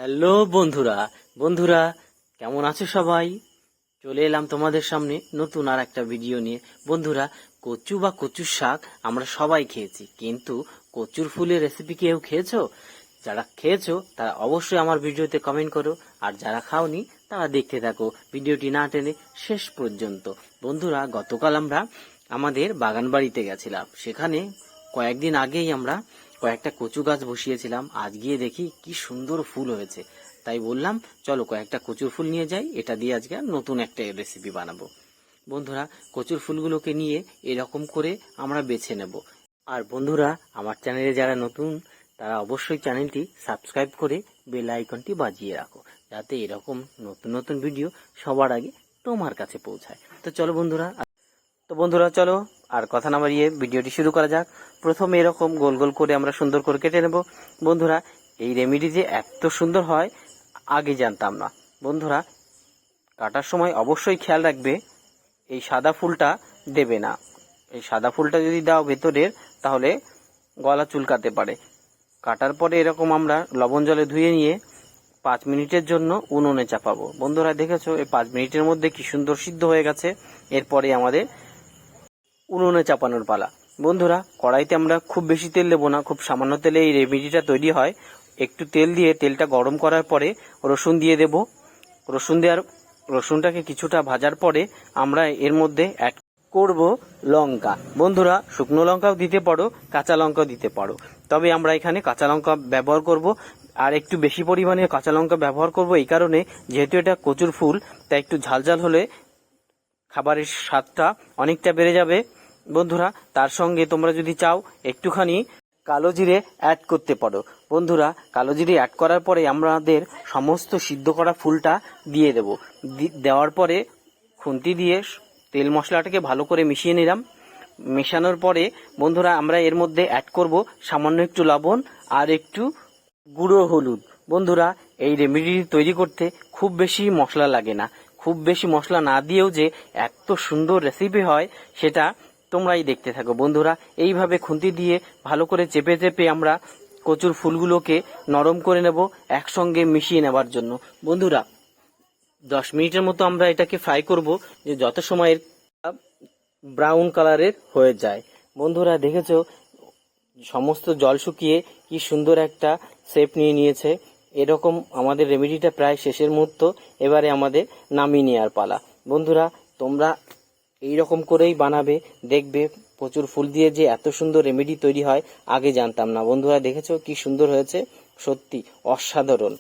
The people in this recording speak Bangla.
হ্যালো বন্ধুরা বন্ধুরা কেমন আছো সবাই? চলে এলাম তোমাদের সামনে নতুন আর একটা ভিডিও নিয়ে। বন্ধুরা, কচু বা কচুর শাক আমরা সবাই খেয়েছি, কিন্তু কচুর ফুলের রেসিপি কেউ খেয়েছো? যারা খেয়েছো তারা অবশ্যই আমার ভিডিওতে কমেন্ট করো, আর যারা খাওনি তারা দেখতে থাকো ভিডিওটি না টেনে শেষ পর্যন্ত। বন্ধুরা, গতকাল আমরা আমাদের বাগান বাড়িতে গেছিলাম। সেখানে কয়েকদিন আগেই আমরা কয়েকটা কচু গাছ বসিয়েছিলাম। আজ গিয়ে দেখি কি সুন্দর ফুল হয়েছে, তাই বললাম চলো কয়েকটা কচুর ফুল নিয়ে যাই, এটা দিয়ে আজকে নতুন একটা রেসিপি বানাবো। বন্ধুরা, কচুর ফুলগুলোকে নিয়ে এরকম করে আমরা বেছে নেব। আর বন্ধুরা, আমার চ্যানেলে যারা নতুন তারা অবশ্যই চ্যানেলটি সাবস্ক্রাইব করে বেল আইকনটি বাজিয়ে রাখো, যাতে এরকম নতুন নতুন ভিডিও সবার আগে তোমার কাছে পৌঁছায়। তো বন্ধুরা চলো আর কথা না বাড়িয়ে ভিডিওটি শুরু করা যাক। প্রথমে এরকম গোল গোল করে আমরা সুন্দর করে কেটে নেব। বন্ধুরা, এই রেমেডি যে এত সুন্দর হয় আগে জানতাম না। বন্ধুরা, কাটার সময় অবশ্যই খেয়াল রাখবে এই সাদা ফুলটা দেবে না। এই সাদা ফুলটা যদি দাও ভেতরের, তাহলে গলা চুলকাতে পারে। কাটার পরে এরকম আমরা লবণ জলে ধুয়ে নিয়ে 5 মিনিটের জন্য উনুনে চাপাবো। বন্ধুরা দেখেছো, এই 5 মিনিটের মধ্যে কি সুন্দর সিদ্ধ হয়ে গেছে। এরপরে আমাদের উনুনে চাপানোর পালা। বন্ধুরা, কড়াইতে আমরা খুব বেশি তেল দেবো না, খুব সামান্য তেলে এই রেমেডিটা তৈরি হয়। একটু তেল দিয়ে তেলটা গরম করার পরে রসুন দিয়ে দেব। রসুনটাকে কিছুটা ভাজার পরে আমরা এর মধ্যে অ্যাড করব লঙ্কা। বন্ধুরা, শুকনো লঙ্কাও দিতে পারো, কাঁচা লঙ্কাও দিতে পারো, তবে আমরা এখানে কাঁচা লঙ্কা ব্যবহার করব। আর একটু বেশি পরিমাণে কাঁচা লঙ্কা ব্যবহার করব এই কারণে, যেহেতু এটা কচুর ফুল, তাই একটু ঝালঝাল হলে খাবারের স্বাদটা অনেকটা বেড়ে যাবে। বন্ধুরা, তার সঙ্গে তোমরা যদি চাও একটুখানি কালো জিরে অ্যাড করতে পারো। বন্ধুরা, কালো জিরে অ্যাড করার পরে আমাদের সমস্ত সিদ্ধ করা ফুলটা দিয়ে দেব। দেওয়ার পরে খুন্তি দিয়ে তেল মশলাটাকে ভালো করে মিশিয়ে নিলাম। মেশানোর পরে বন্ধুরা, আমরা এর মধ্যে অ্যাড করব সামান্য একটু লবণ আর একটু গুঁড়ো হলুদ। বন্ধুরা, এই রেমেডি তৈরি করতে খুব বেশি মশলা লাগে না। খুব বেশি মশলা না দিয়েও যে এত সুন্দর রেসিপি হয় সেটা তোমরাই দেখতে থাকো। বন্ধুরা, এইভাবে খুন্তি দিয়ে ভালো করে চেপে চেপে আমরা কচুর ফুলগুলোকে নরম করে নেব একসঙ্গে মিশিয়ে নেবার জন্য। বন্ধুরা, 10 মিনিটের মতো আমরা এটাকে ফ্রাই করব, যে যত সময় ব্রাউন কালারের হয়ে যায়। বন্ধুরা দেখেছো, সমস্ত জল শুকিয়ে কি সুন্দর একটা শেপ নিয়ে নিয়েছে। এরকম আমাদের রেমেডিটা প্রায় শেষের মুহূর্ত। এবারে আমাদের নামিয়ে নেওয়ার পালা। বন্ধুরা, তোমরা এইরকম করেই বানাবে, দেখবে প্রচুর ফুল দিয়ে যে এত সুন্দর রেমেডি তৈরি হয় আগে জানতাম না। বন্ধুরা দেখেছো কি সুন্দর হয়েছে, সত্যি অসাধারণ।